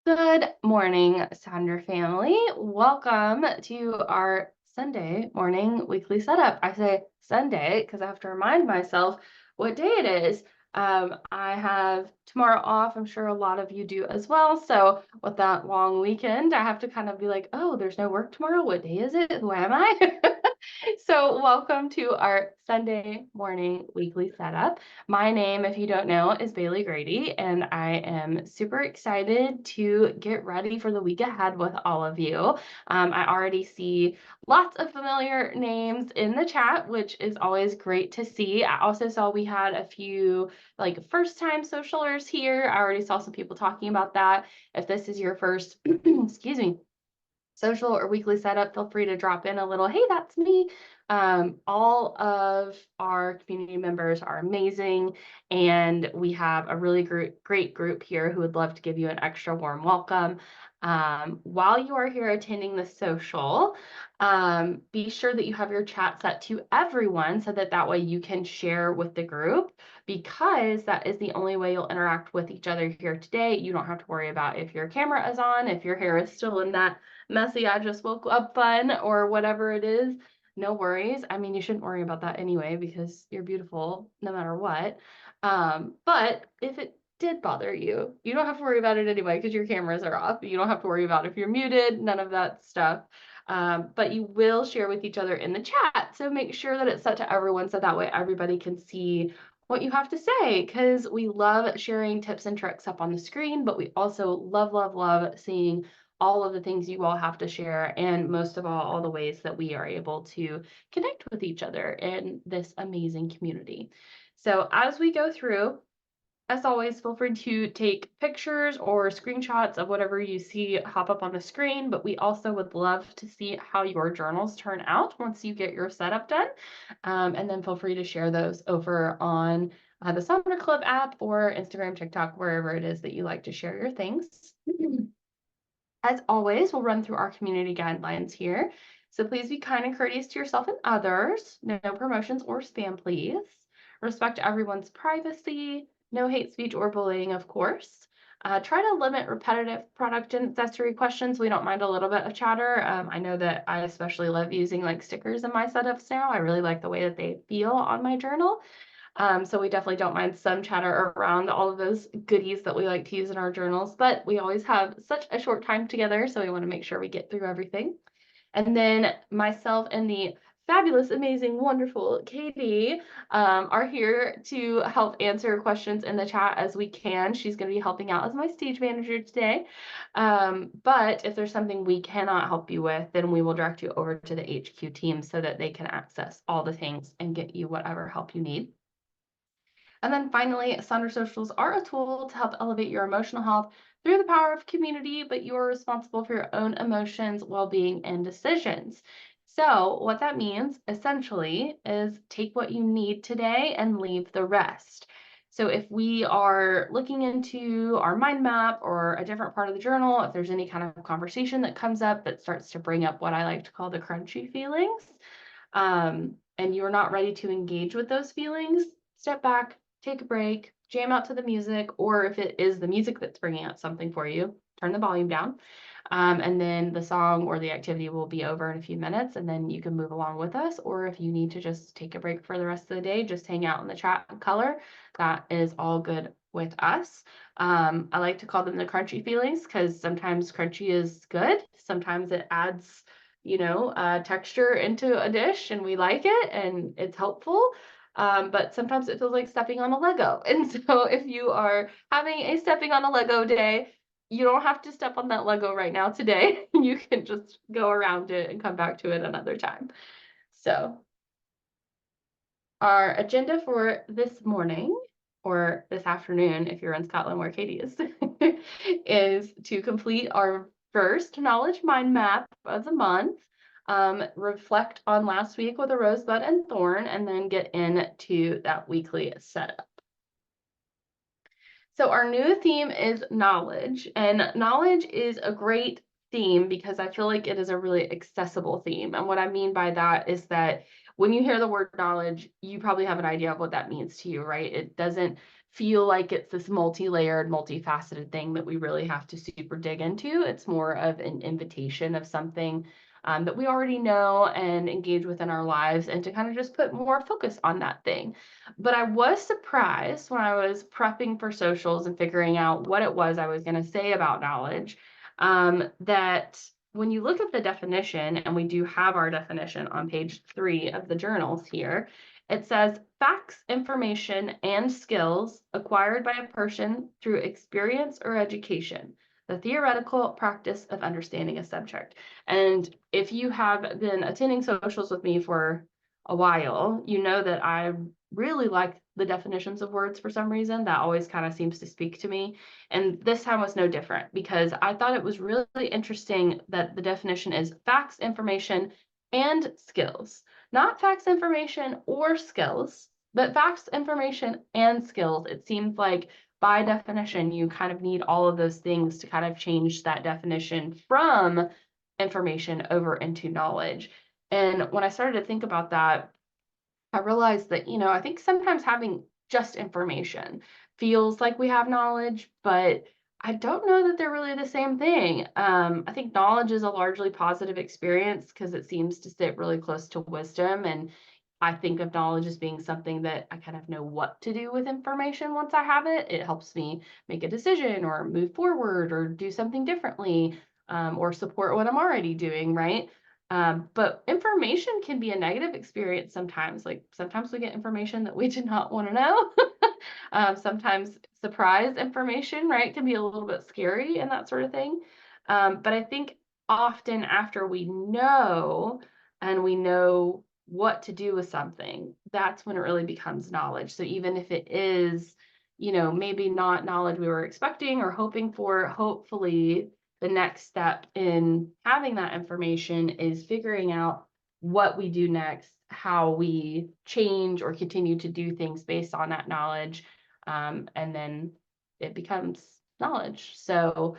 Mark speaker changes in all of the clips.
Speaker 1: Good morning, Sonder family. Welcome to our Sunday morning weekly setup. I say Sunday because I have to remind myself what day it is. I have tomorrow off. I'm sure a lot of you do as well. So with that long weekend, I have to kind of be like, oh, there's no work tomorrow. What day is it? Who am I? So welcome to our Sunday morning weekly setup. My name, if you don't know, is Bailey Grady, and I am super excited to get ready for the week ahead with all of you. I already see lots of familiar names in the chat, which is always great to see. I also saw we had a few like first-time socialers here. I already saw some people talking about that. If this is your first, excuse me, social or weekly setup, feel free to drop in a little, hey, that's me. All of our community members are amazing, and we have a really great group here who would love to give you an extra warm welcome. While you are here attending the social, be sure that you have your chat set to everyone so that way you can share with the group, because that is the only way you'll interact with each other here today. You don't have to worry about if your camera is on, if your hair is still in that messy, I just woke up fun or whatever it is. No worries. I mean, you shouldn't worry about that anyway because you're beautiful no matter what. But if it did bother you, you don't have to worry about it anyway because your cameras are off. You don't have to worry about if you're muted, none of that stuff. But you will share with each other in the chat. So make sure that it's set to everyone so that way everybody can see what you have to say, because we love sharing tips and tricks up on the screen, but we also love seeing all of the things you all have to share, and most of all the ways that we are able to connect with each other in this amazing community. So as we go through, as always, feel free to take pictures or screenshots of whatever you see hop up on the screen, but we also would love to see how your journals turn out once you get your setup done. And then feel free to share those over on the Sonder Club app or Instagram, TikTok, wherever it is that you like to share your things. As always, we'll run through our community guidelines here. So please be kind and courteous to yourself and others. No promotions or spam, please. Respect everyone's privacy. No hate speech or bullying, of course. Try to limit repetitive product and accessory questions. We don't mind a little bit of chatter. I know that I especially love using like stickers in my setups now. I really like the way that they feel on my journal. So we definitely don't mind some chatter around all of those goodies that we like to use in our journals, but we always have such a short time together, so we want to make sure we get through everything. And then myself and the fabulous, amazing, wonderful Katie are here to help answer questions in the chat as we can. She's going to be helping out as my stage manager today. But if there's something we cannot help you with, then we will direct you over to the HQ team so that they can access all the things and get you whatever help you need. And then finally, Sonder Socials are a tool to help elevate your emotional health through the power of community, but you are responsible for your own emotions, well-being, and decisions. So what that means essentially is take what you need today and leave the rest. So if we are looking into our mind map or a different part of the journal, if there's any kind of conversation that comes up that starts to bring up what I like to call the crunchy feelings, and you're not ready to engage with those feelings, step back, take a break, jam out to the music, or if it is the music that's bringing out something for you, turn the volume down. And then the song or the activity will be over in a few minutes, and then you can move along with us. Or if you need to just take a break for the rest of the day, just hang out in the chat and color. That is all good with us. I like to call them the crunchy feelings because sometimes crunchy is good. Sometimes it adds, texture into a dish and we like it and it's helpful. But sometimes it feels like stepping on a Lego. And so if you are having a stepping on a Lego day, you don't have to step on that Lego right now today. You can just go around it and come back to it another time. So our agenda for this morning, or this afternoon, if you're in Scotland where Katie is, is to complete our first knowledge mind map of the month, reflect on last week with a rosebud and thorn, and then get into that weekly setup. So our new theme is knowledge, and knowledge is a great theme because I feel like it is a really accessible theme. And what I mean by that is that when you hear the word knowledge, you probably have an idea of what that means to you, right? It doesn't feel like it's this multi-layered, multifaceted thing that we really have to super dig into. It's more of an invitation of something that we already know and engage with in our lives, and to kind of just put more focus on that thing. But I was surprised when I was prepping for socials and figuring out what it was I was going to say about knowledge, that when you look at the definition, and we do have our definition on page 3 of the journals here, it says facts, information, and skills acquired by a person through experience or education, the theoretical practice of understanding a subject. And if you have been attending socials with me for a while, you know that I really like the definitions of words for some reason. That always kind of seems to speak to me. And this time was no different, because I thought it was really interesting that the definition is facts, information, and skills. Not facts, information, or skills, but facts, information, and skills. It seems like by definition, you kind of need all of those things to kind of change that definition from information over into knowledge. And when I started to think about that, I realized that, I think sometimes having just information feels like we have knowledge, but I don't know that they're really the same thing. I think knowledge is a largely positive experience because it seems to sit really close to wisdom. And I think of knowledge as being something that I kind of know what to do with information once I have it. It helps me make a decision or move forward or do something differently, or support what I'm already doing, right? But information can be a negative experience sometimes. Like sometimes we get information that we did not want to know. Sometimes surprise information, right, can be a little bit scary and that sort of thing. But I think often after we know, and we know what to do with something, that's when it really becomes knowledge. So even if it is, maybe not knowledge we were expecting or hoping for, hopefully the next step in having that information is figuring out what we do next, how we change or continue to do things based on that knowledge. And then it becomes knowledge. So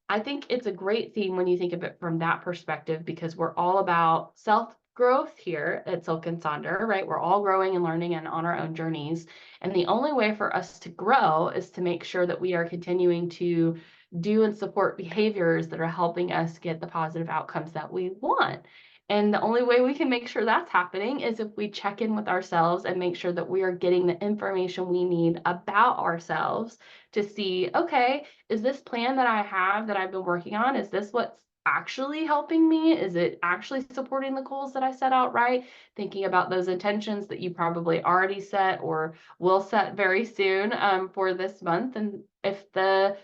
Speaker 1: I think it's a great theme when you think of it from that perspective, because we're all about self growth here at Silk and Sonder, right? We're all growing and learning and on our own journeys. And the only way for us to grow is to make sure that we are continuing to do and support behaviors that are helping us get the positive outcomes that we want. And the only way we can make sure that's happening is if we check in with ourselves and make sure that we are getting the information we need about ourselves to see, okay, is this plan that I have that I've been working on, is this what's actually helping me? Is it actually supporting the goals that I set out, right? Thinking about those intentions that you probably already set or will set very soon, for this month. And if the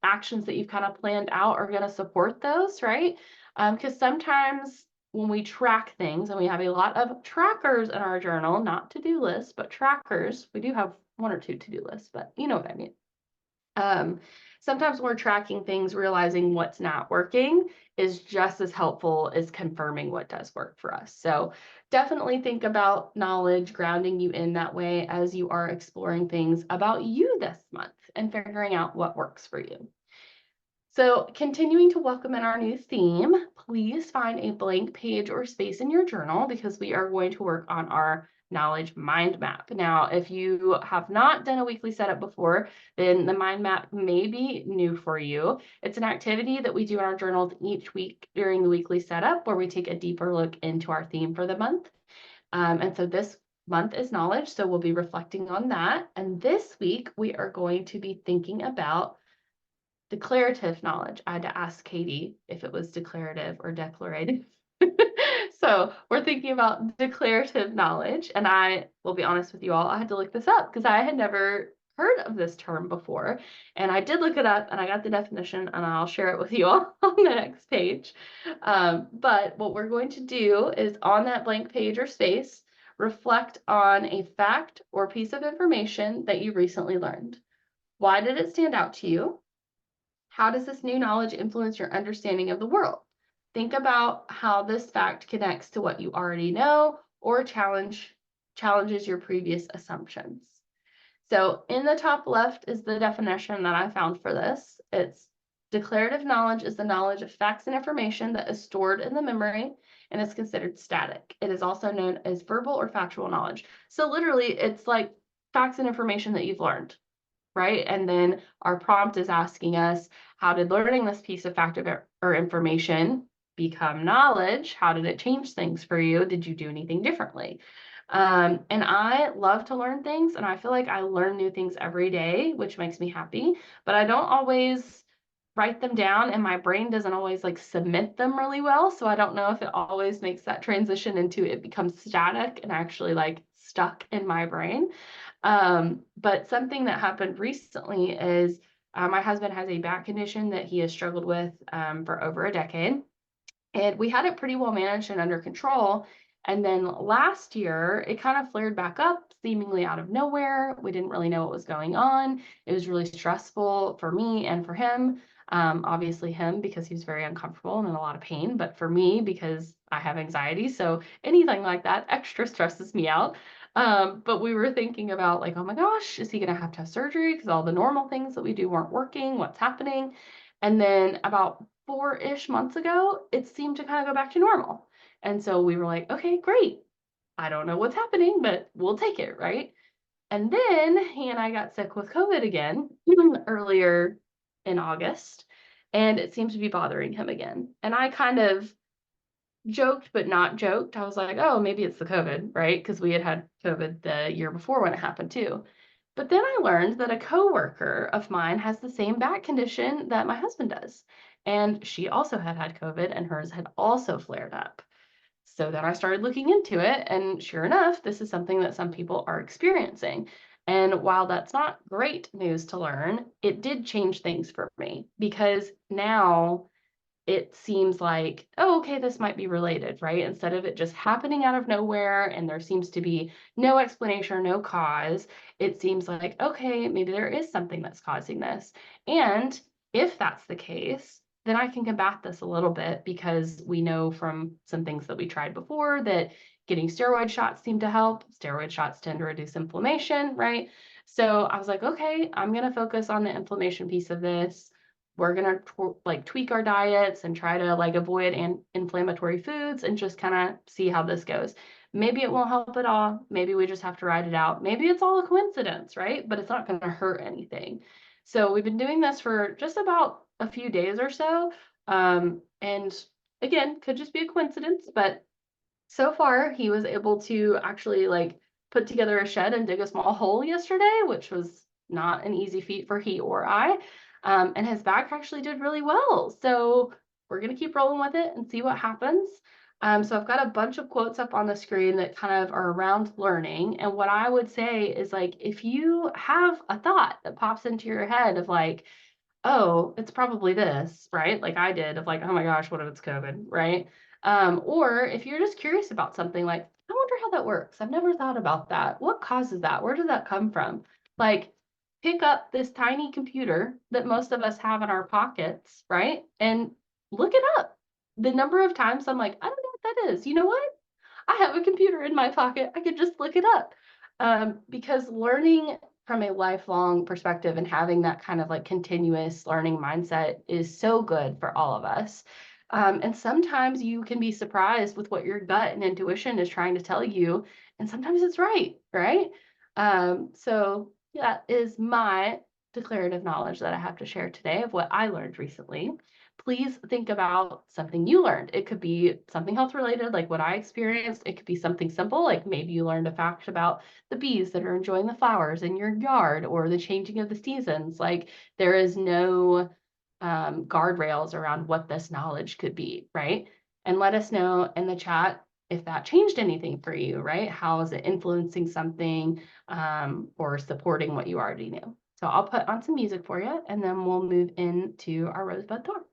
Speaker 1: actions that you've kind of planned out are going to support those, right? Because sometimes when we track things, and we have a lot of trackers in our journal, not to-do lists, but trackers. We do have one or two to-do lists, but you know what I mean. Sometimes we're tracking things, realizing what's not working is just as helpful as confirming what does work for us. So definitely think about knowledge grounding you in that way as you are exploring things about you this month and figuring out what works for you. So continuing to welcome in our new theme, please find a blank page or space in your journal, because we are going to work on our knowledge mind map. Now, if you have not done a weekly setup before, then the mind map may be new for you. It's an activity that we do in our journals each week during the weekly setup, where we take a deeper look into our theme for the month. And so this month is knowledge, so we'll be reflecting on that. And this week, we are going to be thinking about declarative knowledge. I had to ask Katie if it was declarative or declarative. So we're thinking about declarative knowledge. And I will be honest with you all, I had to look this up because I had never heard of this term before. And I did look it up and I got the definition, and I'll share it with you all on the next page. But what we're going to do is, on that blank page or space, reflect on a fact or piece of information that you recently learned. Why did it stand out to you? How does this new knowledge influence your understanding of the world? Think about how this fact connects to what you already know or challenges your previous assumptions. So in the top left is the definition that I found for this. It's declarative knowledge is the knowledge of facts and information that is stored in the memory and is considered static. It is also known as verbal or factual knowledge. So literally, it's like facts and information that you've learned. right? And then our prompt is asking us, how did learning this piece of fact or information become knowledge? How did it change things for you? Did you do anything differently? And I love to learn things, and I feel like I learn new things every day, which makes me happy, but I don't always write them down, and my brain doesn't always like submit them really well. So I don't know if it always makes that transition into it becomes static and actually like stuck in my brain. But something that happened recently is my husband has a back condition that he has struggled with for over a decade. And we had it pretty well managed and under control. And then last year, it kind of flared back up, seemingly out of nowhere. We didn't really know what was going on. It was really stressful for me and for him. Obviously, him because he's very uncomfortable and in a lot of pain, but for me because I have anxiety. So anything like that extra stresses me out. But we were thinking about, like, oh my gosh, is he going to have surgery? Because all the normal things that we do weren't working. What's happening? And then about 4-ish months ago, it seemed to kind of go back to normal. And so we were like, okay, great. I don't know what's happening, but we'll take it, right? And then he and I got sick with COVID again earlier in August, and it seems to be bothering him again. And I kind of joked, but not joked. I was like, oh, maybe it's the COVID, right? Because we had COVID the year before when it happened too. But then I learned that a coworker of mine has the same back condition that my husband does. And she also had COVID, and hers had also flared up. So then I started looking into it, and sure enough, this is something that some people are experiencing. And while that's not great news to learn, it did change things for me because now it seems like, oh, okay, this might be related, right? Instead of it just happening out of nowhere and there seems to be no explanation or no cause, it seems like, okay, maybe there is something that's causing this. And if that's the case, then I can combat this a little bit because we know from some things that we tried before that getting steroid shots seem to help. Steroid shots tend to reduce inflammation, right? So I was like, okay, I'm going to focus on the inflammation piece of this. We're going to like tweak our diets and try to like avoid inflammatory foods and just kind of see how this goes. Maybe it won't help at all. Maybe we just have to ride it out. Maybe it's all a coincidence, right? But it's not going to hurt anything. So we've been doing this for just about a few days or so. And again, could just be a coincidence, but so far he was able to actually like put together a shed and dig a small hole yesterday, which was not an easy feat for he or I. And his back actually did really well. So we're going to keep rolling with it and see what happens. So I've got a bunch of quotes up on the screen that kind of are around learning. And what I would say is, like, if you have a thought that pops into your head of like, oh, it's probably this, right? Like I did, of like, oh my gosh, what if it's COVID, right? Or if you're just curious about something, like, I wonder how that works. I've never thought about that. What causes that? Where does that come from? Like, pick up this tiny computer that most of us have in our pockets, right? And look it up. The number of times I'm like, I don't know what that is. You know what? I have a computer in my pocket. I could just look it up. Because learning from a lifelong perspective and having that kind of like continuous learning mindset is so good for all of us. And sometimes you can be surprised with what your gut and intuition is trying to tell you, and sometimes it's right, right? So that is my declarative knowledge that I have to share today of what I learned recently. Please think about something you learned. It could be something health related, like what I experienced. It could be something simple, like maybe you learned a fact about the bees that are enjoying the flowers in your yard or the changing of the seasons. Like, there is no guardrails around what this knowledge could be, right? And let us know in the chat if that changed anything for you, right? How is it influencing something or supporting what you already knew? So I'll put on some music for you, and then we'll move into our Rosebud Tour.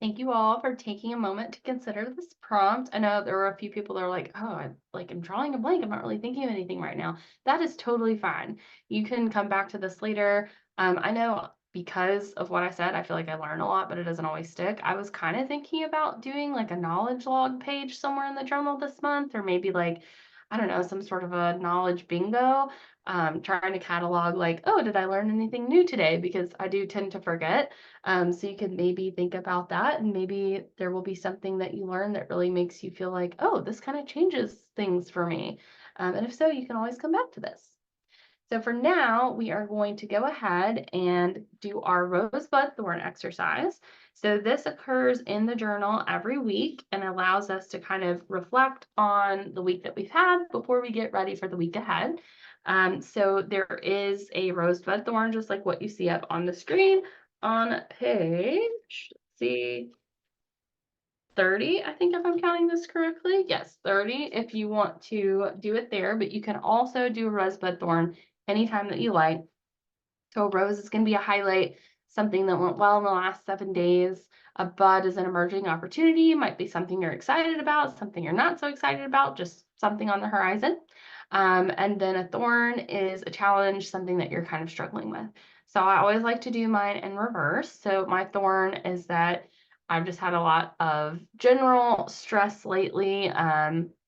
Speaker 1: Thank you all for taking a moment to consider this prompt. I know there were a few people that are like, "Oh, I'm drawing a blank. I'm not really thinking of anything right now." That is totally fine. You can come back to this later. I know because of what I said, I feel like I learn a lot, but it doesn't always stick. I was kind of thinking about doing like a knowledge log page somewhere in the journal this month, or maybe like, I don't know, some sort of a knowledge bingo. Trying to catalog like, oh, did I learn anything new today? Because I do tend to forget. So you can maybe think about that, and maybe there will be something that you learn that really makes you feel like, oh, this kind of changes things for me. And if so, you can always come back to this. So for now, we are going to go ahead and do our rosebud thorn exercise. So this occurs in the journal every week and allows us to kind of reflect on the week that we've had before we get ready for the week ahead. So there is a rosebud thorn, just like what you see up on the screen on page, let's see, 30, I think if I'm counting this correctly. Yes, 30 if you want to do it there, but you can also do a rosebud thorn anytime that you like. So a rose is going to be a highlight, something that went well in the last 7 days. A bud is an emerging opportunity, might be something you're excited about, something you're not so excited about, just something on the horizon. And then a thorn is a challenge, something that you're kind of struggling with. So I always like to do mine in reverse. So my thorn is that I've just had a lot of general stress lately.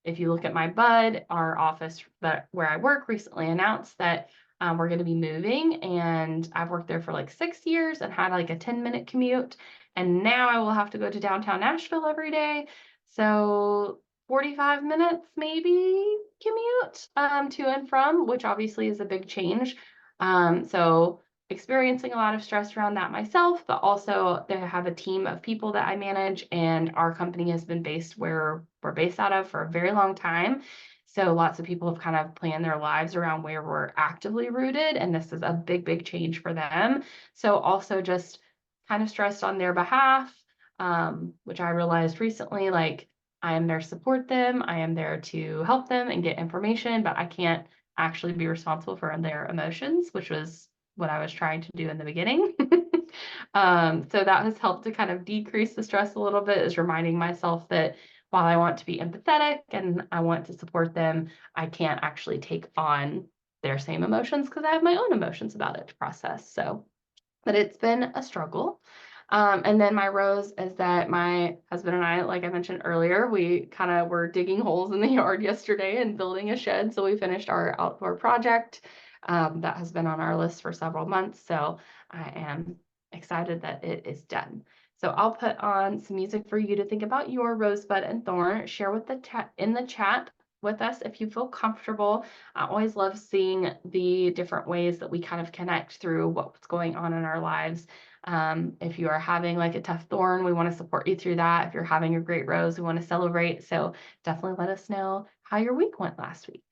Speaker 1: If you look at my bud, our office where I work recently announced that we're going to be moving, and I've worked there for like 6 years and had like a 10-minute commute. And now I will have to go to downtown Nashville every day. So 45 minutes maybe commute to and from, which obviously is a big change. So experiencing a lot of stress around that myself, but also they have a team of people that I manage, and our company has been based where we're based out of for a very long time. So lots of people have kind of planned their lives around where we're actively rooted, and this is a big, big change for them. So also just kind of stressed on their behalf, which I realized recently, like I am there to support them, I am there to help them and get information, but I can't actually be responsible for their emotions, which was what I was trying to do in the beginning. So that has helped to kind of decrease the stress a little bit, is reminding myself that while I want to be empathetic and I want to support them, I can't actually take on their same emotions because I have my own emotions about it to process. So, but it's been a struggle. And then my rose is that my husband and I, like I mentioned earlier, we kind of were digging holes in the yard yesterday and building a shed. So we finished our outdoor project that has been on our list for several months. So I am excited that it is done. So I'll put on some music for you to think about your rosebud and thorn. Share with the chat in the chat with us if you feel comfortable. I always love seeing the different ways that we kind of connect through what's going on in our lives. If you are having like a tough thorn, we want to support you through that. If you're having a great rose, we want to celebrate. So definitely let us know how your week went last week.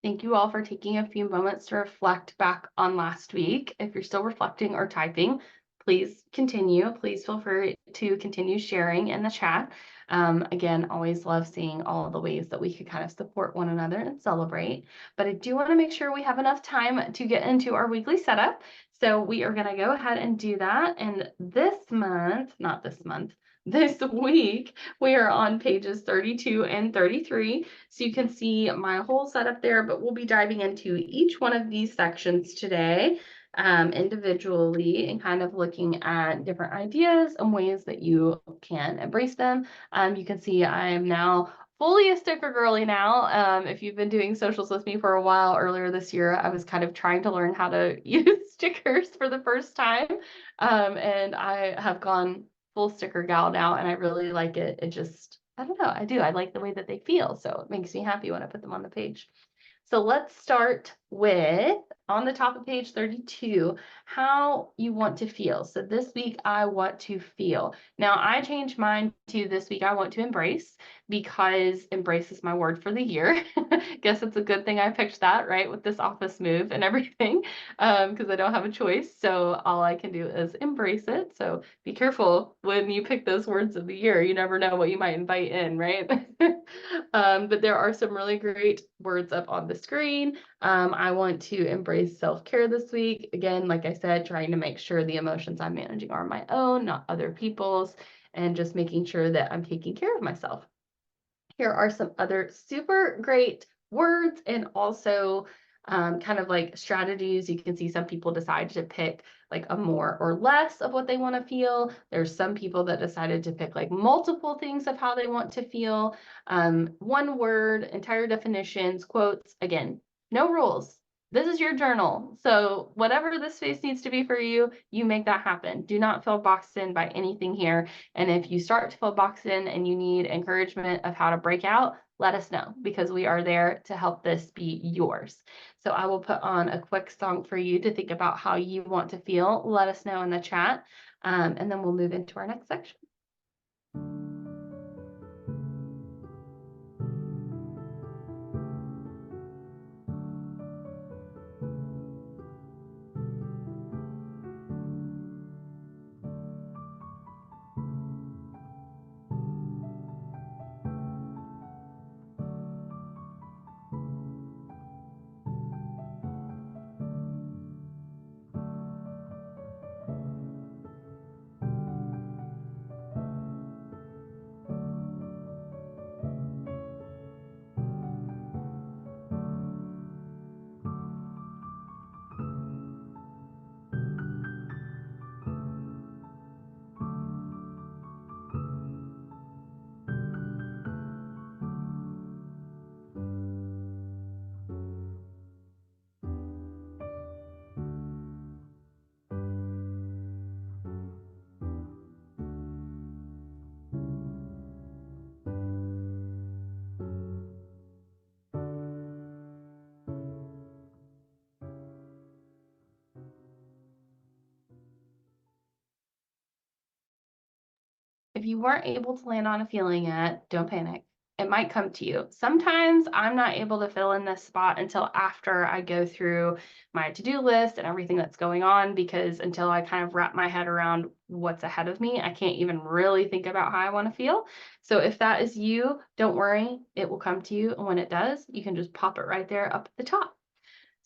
Speaker 1: Thank you all for taking a few moments to reflect back on last week. If you're still reflecting or typing, please continue. Please feel free to continue sharing in the chat. Again, always love seeing all of the ways that we could kind of support one another and celebrate. But I do want to make sure we have enough time to get into our weekly setup. So we are going to go ahead and do that. And this week, we are on pages 32 and 33. So you can see my whole setup there, but we'll be diving into each one of these sections today individually and kind of looking at different ideas and ways that you can embrace them. You can see I am now fully a sticker girly now. If you've been doing socials with me for a while, earlier this year, I was kind of trying to learn how to use stickers for the first time. And I have gone full sticker gal now, and I really like it. It just, I don't know, I do. I like the way that they feel, so it makes me happy when I put them on the page. So let's start with, on the top of page 32, how you want to feel. So this week, I want to feel. Now, I changed mine to this week, I want to embrace, because embrace is my word for the year. Guess it's a good thing I picked that, right, with this office move and everything, because I don't have a choice. So all I can do is embrace it. So be careful when you pick those words of the year. You never know what you might invite in, right? But there are some really great words up on the screen. I want to embrace self-care this week. Again, like I said, trying to make sure the emotions I'm managing are my own, not other people's, and just making sure that I'm taking care of myself. Here are some other super great words and also kind of like strategies. You can see some people decide to pick like a more or less of what they want to feel. There's some people that decided to pick like multiple things of how they want to feel. One word, entire definitions, quotes. Again, no rules. This is your journal. So whatever this space needs to be for you, you make that happen. Do not feel boxed in by anything here. And if you start to feel boxed in and you need encouragement of how to break out, let us know, because we are there to help this be yours. So I will put on a quick song for you to think about how you want to feel. Let us know in the chat, and then we'll move into our next section. If you weren't able to land on a feeling yet, don't panic. It might come to you. Sometimes I'm not able to fill in this spot until after I go through my to-do list and everything that's going on, because until I kind of wrap my head around what's ahead of me, I can't even really think about how I want to feel. So if that is you, don't worry, it will come to you. And when it does, you can just pop it right there up at the top.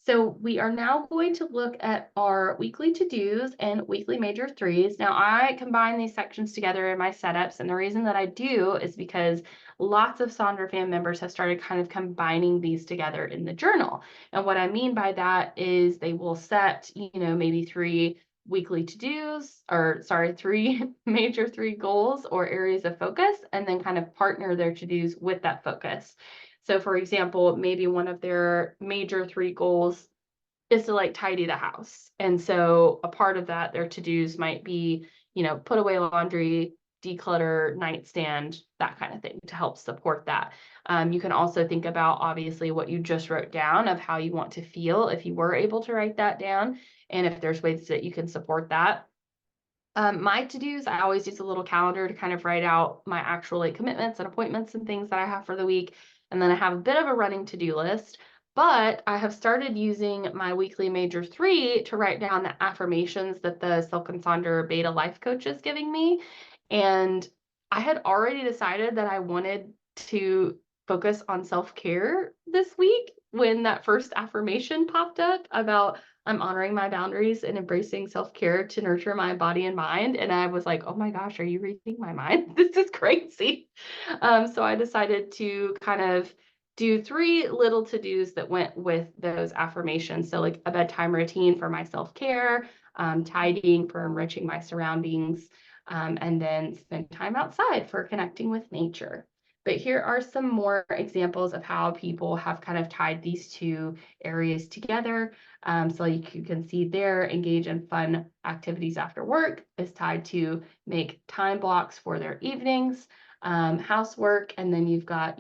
Speaker 1: So we are now going to look at our weekly to-dos and weekly major threes. Now I combine these sections together in my setups, and the reason that I do is because lots of Sonder fam members have started kind of combining these together in the journal. And what I mean by that is they will set, maybe three weekly to-dos, or sorry, three major three goals or areas of focus, and then kind of partner their to-dos with that focus. So for example, maybe one of their major three goals is to like tidy the house. And so a part of that, their to-dos might be, put away laundry, declutter nightstand, that kind of thing, to help support that. You can also think about obviously what you just wrote down of how you want to feel if you were able to write that down, and if there's ways that you can support that. My to-dos, I always use a little calendar to kind of write out my actual like commitments and appointments and things that I have for the week. And then I have a bit of a running to-do list. But I have started using my weekly major 3 to write down the affirmations that the Silk and Sonder Beta Life Coach is giving me. And I had already decided that I wanted to focus on self-care this week when that first affirmation popped up about I'm honoring my boundaries and embracing self-care to nurture my body and mind. And I was like, oh my gosh, are you reading my mind? This is crazy. So I decided to kind of do 3 little to-dos that went with those affirmations. So like a bedtime routine for my self-care, tidying for enriching my surroundings, and then spend time outside for connecting with nature. But here are some more examples of how people have kind of tied these 2 areas together. So like you can see there, engage in fun activities after work is tied to make time blocks for their evenings, housework, and then you've got,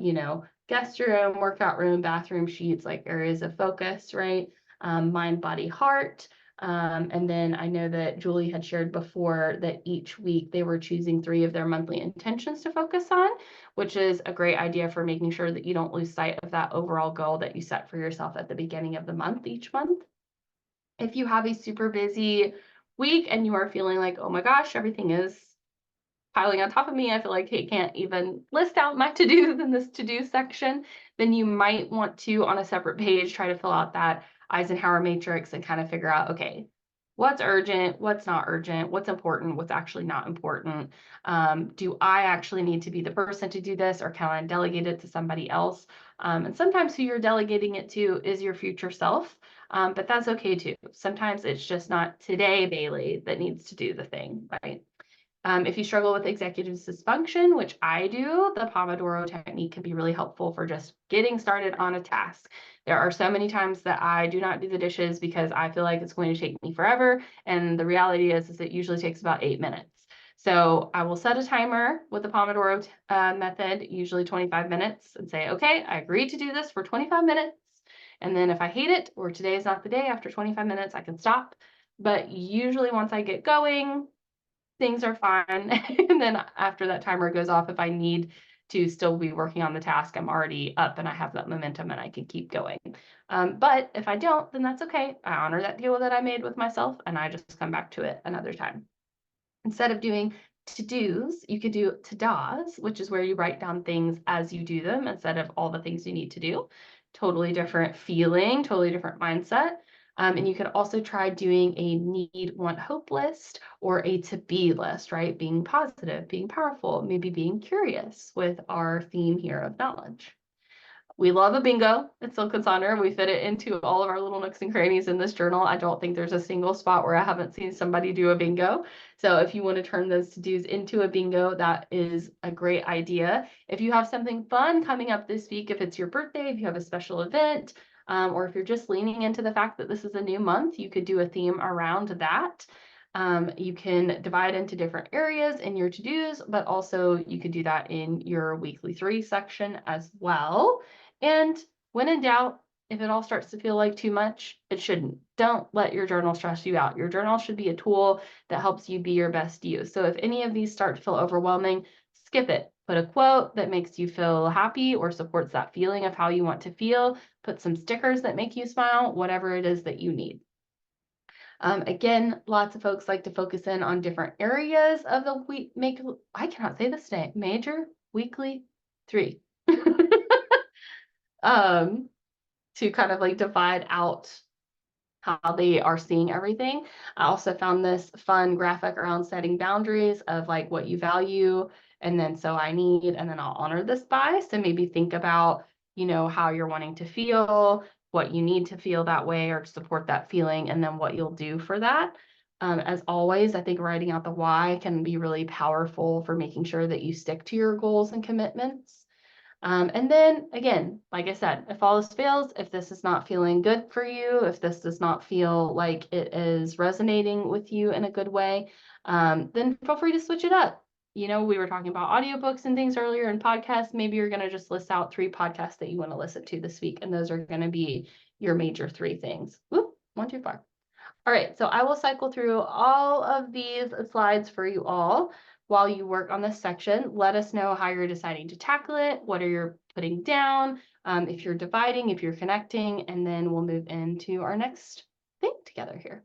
Speaker 1: guest room, workout room, bathroom sheets, like areas of focus, right? Mind, body, heart. And then I know that Julie had shared before that each week they were choosing 3 of their monthly intentions to focus on, which is a great idea for making sure that you don't lose sight of that overall goal that you set for yourself at the beginning of the month, each month. If you have a super busy week and you are feeling like, oh my gosh, everything is piling on top of me, I feel like I can't even list out my to-dos in this to-do section, then you might want to, on a separate page, try to fill out that Eisenhower matrix and kind of figure out, okay, what's urgent, what's not urgent, what's important, what's actually not important. Do I actually need to be the person to do this, or can I delegate it to somebody else? And sometimes who you're delegating it to is your future self, but that's okay too. Sometimes it's just not today, Bailey, that needs to do the thing, right? If you struggle with executive dysfunction, which I do, the Pomodoro technique can be really helpful for just getting started on a task. There are so many times that I do not do the dishes because I feel like it's going to take me forever. And the reality is it usually takes about 8 minutes. So I will set a timer with the Pomodoro method, usually 25 minutes, and say, okay, I agreed to do this for 25 minutes. And then if I hate it, or today is not the day, after 25 minutes, I can stop. But usually once I get going, things are fine. And then after that timer goes off, if I need to still be working on the task, I'm already up and I have that momentum and I can keep going. But if I don't, then that's okay. I honor that deal that I made with myself and I just come back to it another time. Instead of doing to-dos, you could do to-dos, which is where you write down things as you do them instead of all the things you need to do. Totally different feeling, totally different mindset. And you could also try doing a need, want, hope list or a to-be list, right? Being positive, being powerful, maybe being curious with our theme here of knowledge. We love a bingo at Silk and Sonder. We fit it into all of our little nooks and crannies in this journal. I don't think there's a single spot where I haven't seen somebody do a bingo. So if you want to turn those to-dos into a bingo, that is a great idea. If you have something fun coming up this week, if it's your birthday, if you have a special event, or if you're just leaning into the fact that this is a new month, you could do a theme around that. You can divide into different areas in your to-dos, but also you could do that in your weekly 3 section as well. And when in doubt, if it all starts to feel like too much, it shouldn't. Don't let your journal stress you out. Your journal should be a tool that helps you be your best you. So if any of these start to feel overwhelming, skip it. Put a quote that makes you feel happy or supports that feeling of how you want to feel. Put some stickers that make you smile, whatever it is that you need. Again, lots of folks like to focus in on different areas of the week. I cannot say this today. Major, weekly, 3. To kind of like divide out how they are seeing everything. I also found this fun graphic around setting boundaries of like what you value, and then so I need, and then I'll honor this by. So maybe think about, how you're wanting to feel, what you need to feel that way or to support that feeling, and then what you'll do for that. As always, I think writing out the why can be really powerful for making sure that you stick to your goals and commitments. And then again, like I said, if all this fails, if this is not feeling good for you, if this does not feel like it is resonating with you in a good way, then feel free to switch it up. We were talking about audiobooks and things earlier and podcasts. Maybe you're going to just list out 3 podcasts that you want to listen to this week, and those are going to be your major 3 things. Whoop, 1 too far. All right, so I will cycle through all of these slides for you all while you work on this section. Let us know how you're deciding to tackle it. What are you putting down? if you're dividing, if you're connecting, and then we'll move into our next thing together here.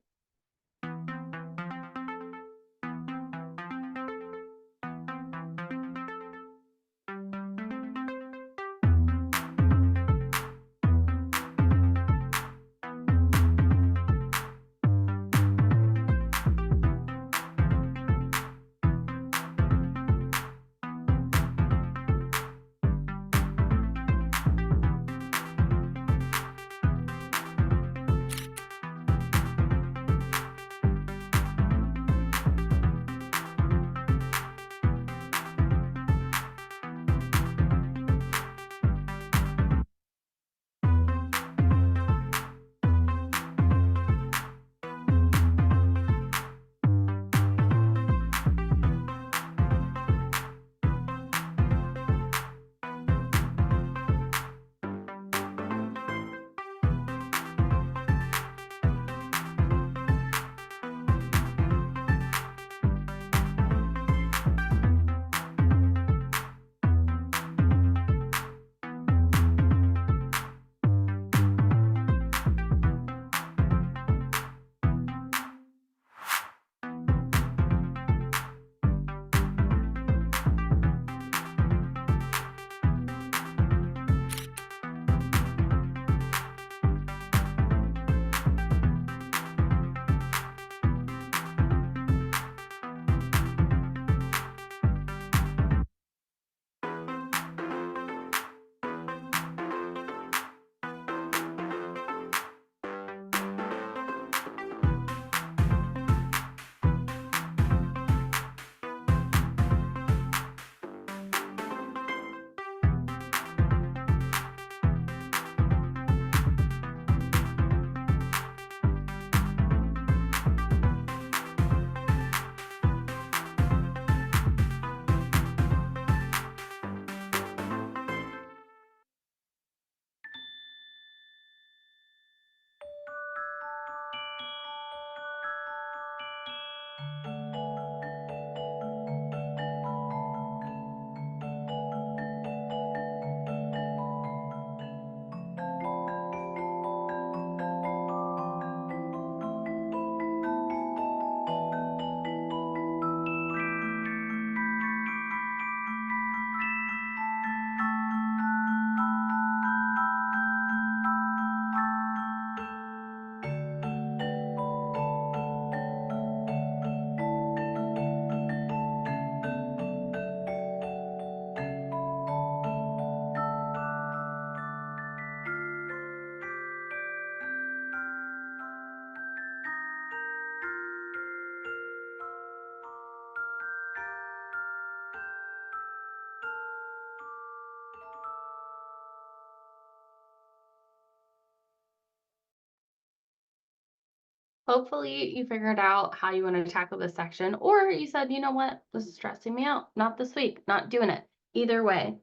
Speaker 1: Hopefully you figured out how you want to tackle this section, or you said, you know what, this is stressing me out. Not this week, not doing it. Either way,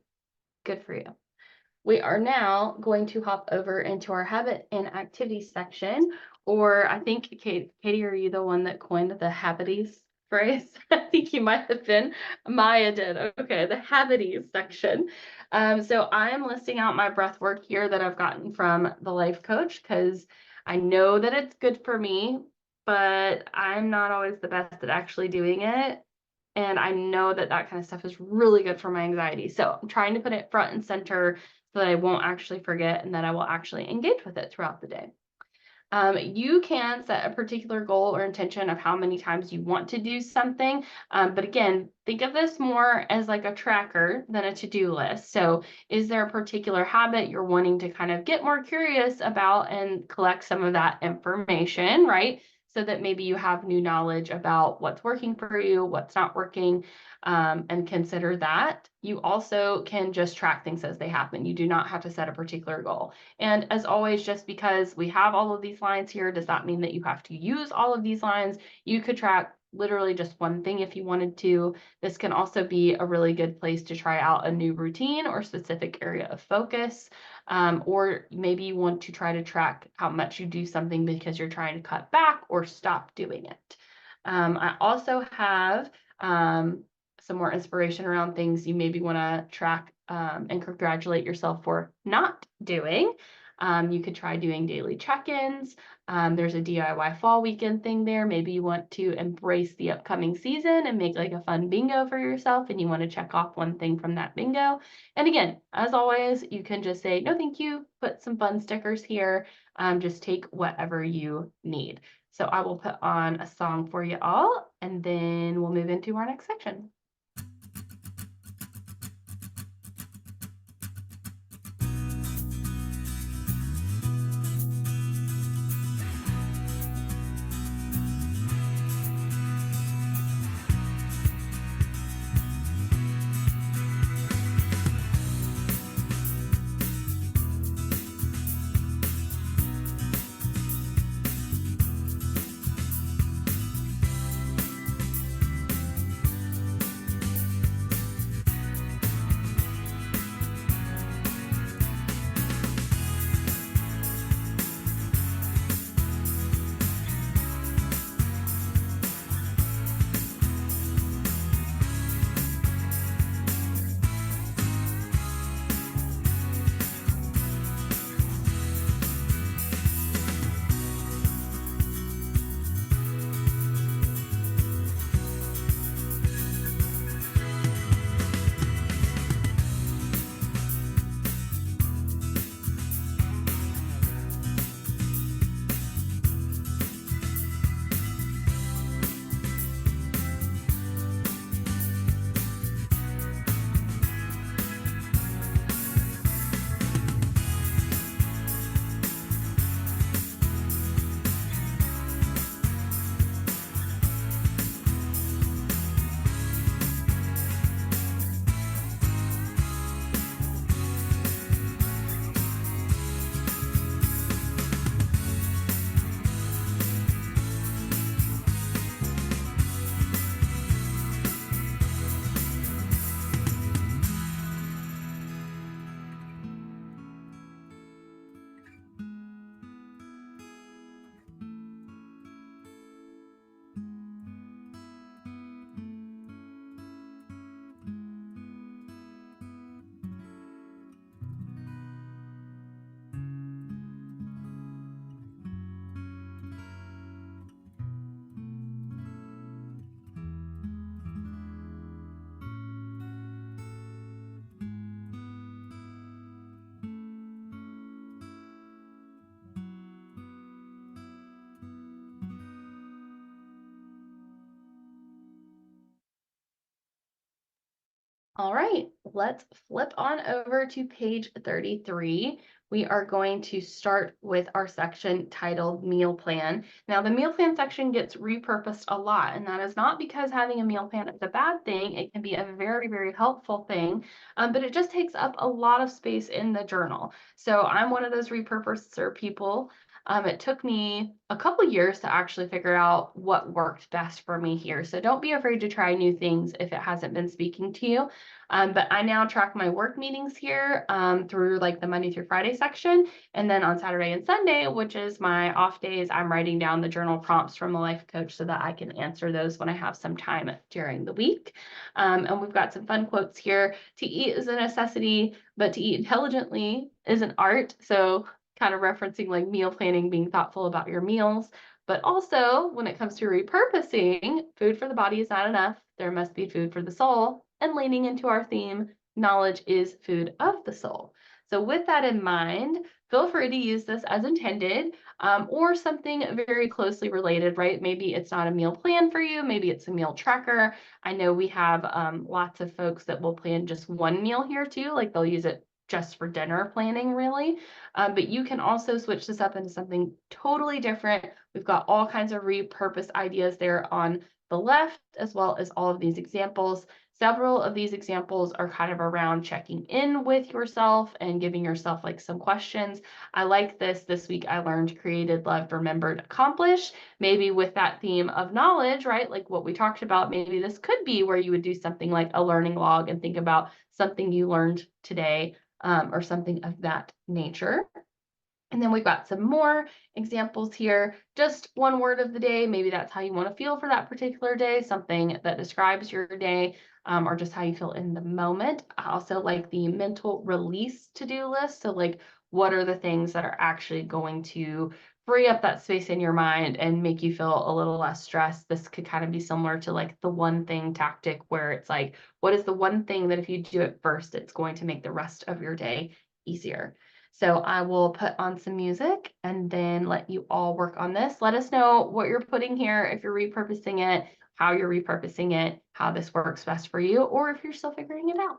Speaker 1: good for you. We are now going to hop over into our habit and activity section, or I think, Katie, are you the one that coined the habities phrase? I think you might have been. Maya did. Okay, the habities section. So I am listing out my breath work here that I've gotten from the life coach because I know that it's good for me, but I'm not always the best at actually doing it. And I know that that kind of stuff is really good for my anxiety. So I'm trying to put it front and center so that I won't actually forget and that I will actually engage with it throughout the day. You can set a particular goal or intention of how many times you want to do something. But again, think of this more as like a tracker than a to-do list. So is there a particular habit you're wanting to kind of get more curious about and collect some of that information, right? So that maybe you have new knowledge about what's working for you, what's not working, and consider that. You also can just track things as they happen. You do not have to set a particular goal. And as always, just because we have all of these lines here does not mean that you have to use all of these lines. You could track literally just one thing if you wanted to. This can also be a really good place to try out a new routine or specific area of focus. Or maybe you want to try to track how much you do something because you're trying to cut back or stop doing it. I also have some more inspiration around things you maybe want to track and congratulate yourself for not doing. You could try doing daily check-ins. There's a DIY fall weekend thing there. Maybe you want to embrace the upcoming season and make like a fun bingo for yourself, and you want to check off one thing from that bingo. And again, as always, you can just say, no, thank you, put some fun stickers here. Just take whatever you need. So I will put on a song for you all, and then we'll move into our next section. All right, let's flip on over to page 33. We are going to start with our section titled Meal Plan. Now, the meal plan section gets repurposed a lot, and that is not because having a meal plan is a bad thing. It can be a very, very helpful thing, but it just takes up a lot of space in the journal. So I'm one of those repurposer people. It took me a couple years to actually figure out what worked best for me here. So don't be afraid to try new things if it hasn't been speaking to you. But I now track my work meetings here through like the Monday through Friday section. And then on Saturday and Sunday, which is my off days, I'm writing down the journal prompts from the life coach so that I can answer those when I have some time during the week. And we've got some fun quotes here. To eat is a necessity, but to eat intelligently is an art. So kind of referencing like meal planning, being thoughtful about your meals. But also, when it comes to repurposing, food for the body is not enough. There must be food for the soul. And leaning into our theme, knowledge is food of the soul. So with that in mind, feel free to use this as intended or something very closely related, right? Maybe it's not a meal plan for you. Maybe it's a meal tracker. I know we have lots of folks that will plan just one meal here too. Like they'll use it just for dinner planning, really. But you can also switch this up into something totally different. We've got all kinds of repurposed ideas there on the left, as well as all of these examples. Several of these examples are kind of around checking in with yourself and giving yourself like some questions. I like this week I learned, created, loved, remembered, accomplished. Maybe with that theme of knowledge, right? Like what we talked about, maybe this could be where you would do something like a learning log and think about something you learned today or something of that nature. And then we've got some more examples here. Just one word of the day. Maybe that's how you want to feel for that particular day, something that describes your day. or just how you feel in the moment. I also like the mental release to-do list. So, like, what are the things that are actually going to free up that space in your mind and make you feel a little less stressed? This could kind of be similar to like the one thing tactic, where it's like, what is the one thing that if you do it first, it's going to make the rest of your day easier? So I will put on some music and then let you all work on this. Let us know what you're putting here, if you're repurposing it, how you're repurposing it, how this works best for you, or if you're still figuring it out.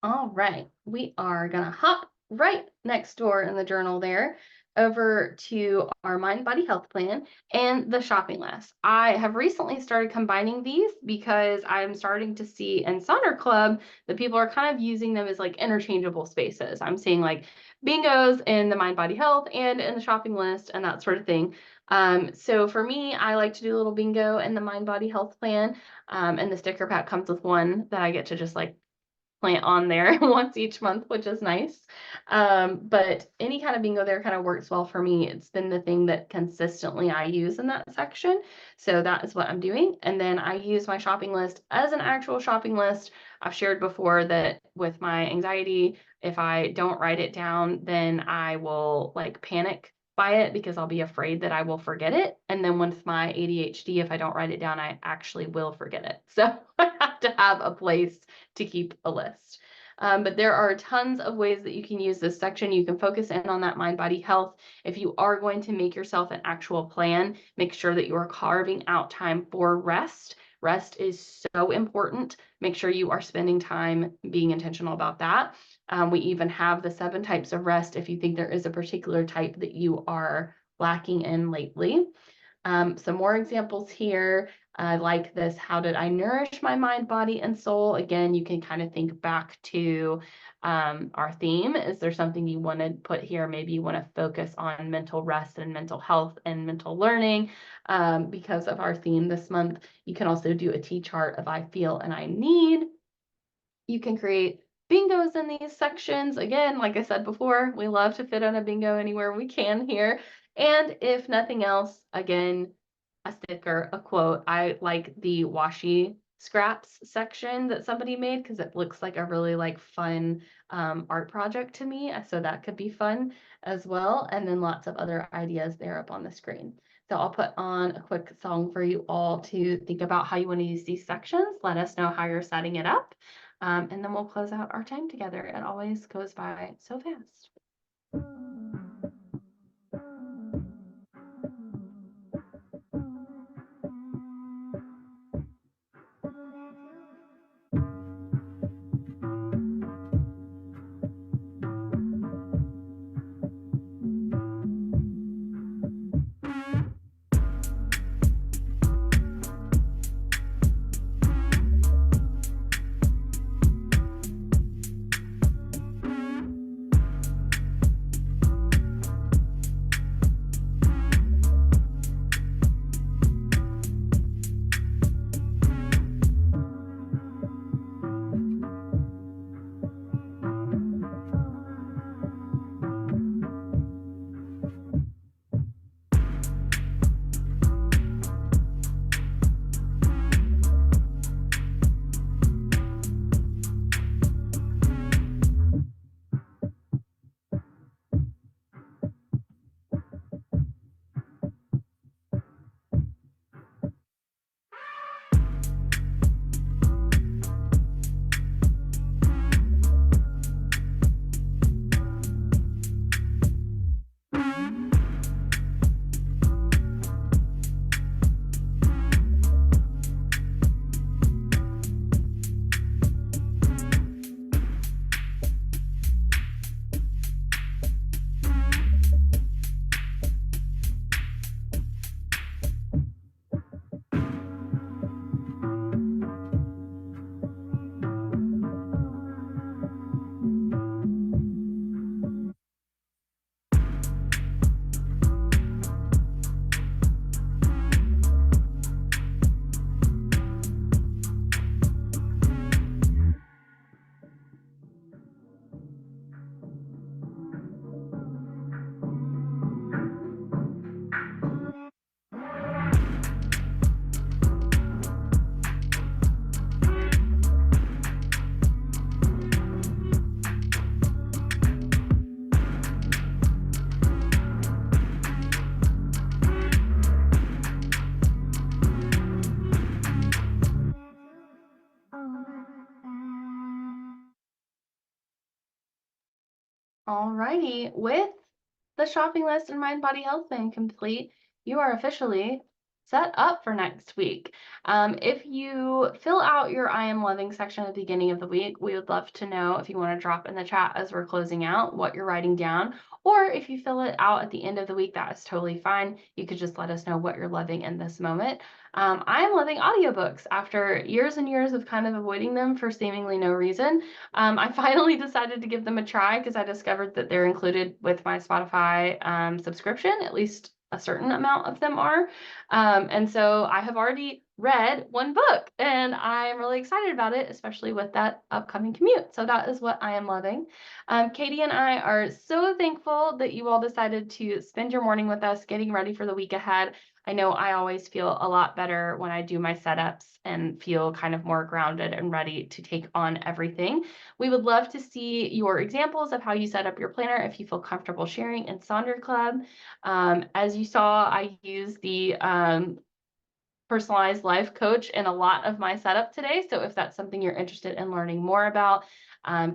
Speaker 1: All right, we are gonna hop right next door in the journal there over to our mind body health plan and the shopping list. I have recently started combining these because I'm starting to see in Sonder Club that people are kind of using them as like interchangeable spaces. I'm seeing like bingos in the mind body health and in the shopping list and that sort of thing. So for me, I like to do a little bingo in the mind body health plan. And the sticker pack comes with one that I get to just like plant on there once each month, which is nice. But any kind of bingo there kind of works well for me. It's been the thing that consistently I use in that section. So that is what I'm doing. And then I use my shopping list as an actual shopping list. I've shared before that with my anxiety, if I don't write it down, then I will like panic by it because I'll be afraid that I will forget it. And then with my ADHD, if I don't write it down, I actually will forget it. So I have to have a place to keep a list. But there are tons of ways that you can use this section. You can focus in on that mind body health. If you are going to make yourself an actual plan, make sure that you are carving out time for rest. Rest is so important. Make sure you are spending time being intentional about that. We even have the 7 types of rest if you think there is a particular type that you are lacking in lately. Some more examples here, like this, how did I nourish my mind, body, and soul? Again, you can kind of think back to our theme. Is there something you want to put here? Maybe you want to focus on mental rest and mental health and mental learning because of our theme this month. You can also do a T chart of I feel and I need. You can create bingos in these sections. Again, like I said before, we love to fit in a bingo anywhere we can here. And if nothing else, again, a sticker, a quote. I like the washi scraps section that somebody made because it looks like a really like fun art project to me. So that could be fun as well. And then lots of other ideas there up on the screen. So I'll put on a quick song for you all to think about how you want to use these sections. Let us know how you're setting it up. And then we'll close out our time together. It always goes by so fast. Alrighty, with the shopping list and mind body health plan complete, you are officially set up for next week. If you fill out your I am loving section at the beginning of the week, we would love to know if you want to drop in the chat as we're closing out what you're writing down, or if you fill it out at the end of the week, that is totally fine. You could just let us know what you're loving in this moment. I am loving audiobooks after years and years of kind of avoiding them for seemingly no reason. I finally decided to give them a try because I discovered that they're included with my Spotify subscription, at least a certain amount of them are. And so I have already read one book and I'm really excited about it, especially with that upcoming commute. So that is what I am loving. Katie and I are so thankful that you all decided to spend your morning with us getting ready for the week ahead. I know I always feel a lot better when I do my setups and feel kind of more grounded and ready to take on everything. We would love to see your examples of how you set up your planner if you feel comfortable sharing in Sonder Club. As you saw, I use the personalized life coach in a lot of my setup today. So if that's something you're interested in learning more about,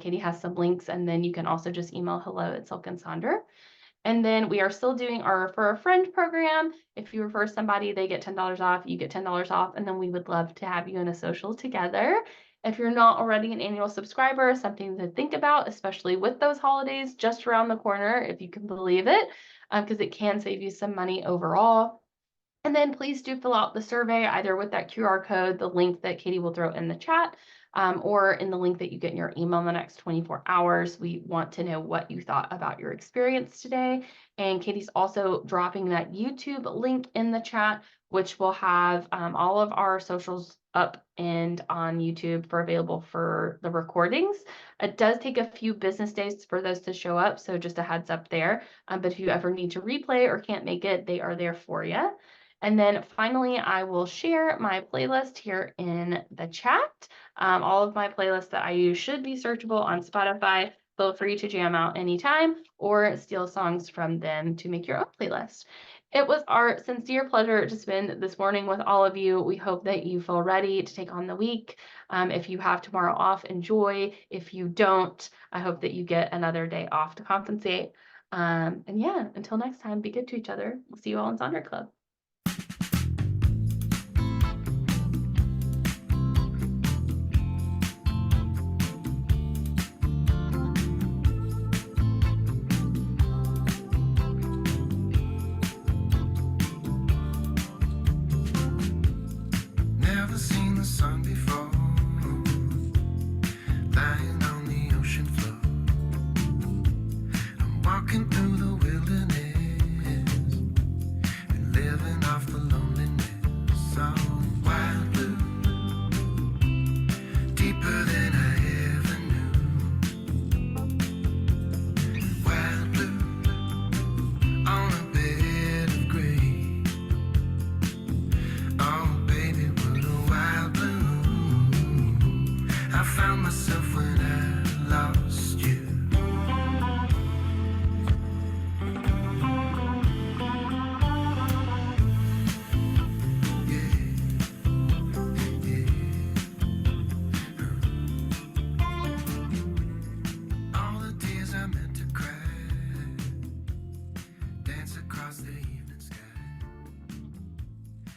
Speaker 1: Katie has some links, and then you can also just email hello@silkandSonder. And then we are still doing our Refer a Friend program. If you refer somebody, they get $10 off, you get $10 off, and then we would love to have you in a social together. If you're not already an annual subscriber, something to think about, especially with those holidays just around the corner, if you can believe it, because it can save you some money overall. And then please do fill out the survey either with that QR code, the link that Katie will throw in the chat, or in the link that you get in your email in the next 24 hours. We want to know what you thought about your experience today. And Katie's also dropping that YouTube link in the chat, which will have all of our socials up and on YouTube for available for the recordings. It does take a few business days for those to show up, so just a heads up there. But if you ever need to replay or can't make it, they are there for you. And then finally, I will share my playlist here in the chat. All of my playlists that I use should be searchable on Spotify. Feel free to jam out anytime or steal songs from them to make your own playlist. It was our sincere pleasure to spend this morning with all of you. We hope that you feel ready to take on the week. If you have tomorrow off, enjoy. If you don't, I hope that you get another day off to compensate. And yeah, until next time, be good to each other. We'll see you all in Sonder Club.
Speaker 2: Never seen the sun before, lying on the ocean floor. I'm walking through the wilderness and living off the loneliness. So wild blue, deeper than I ever knew. Wild blue, on a bed of gray. Oh baby, what a wild blue I found myself when I lost you. All the tears I meant to cry dance across the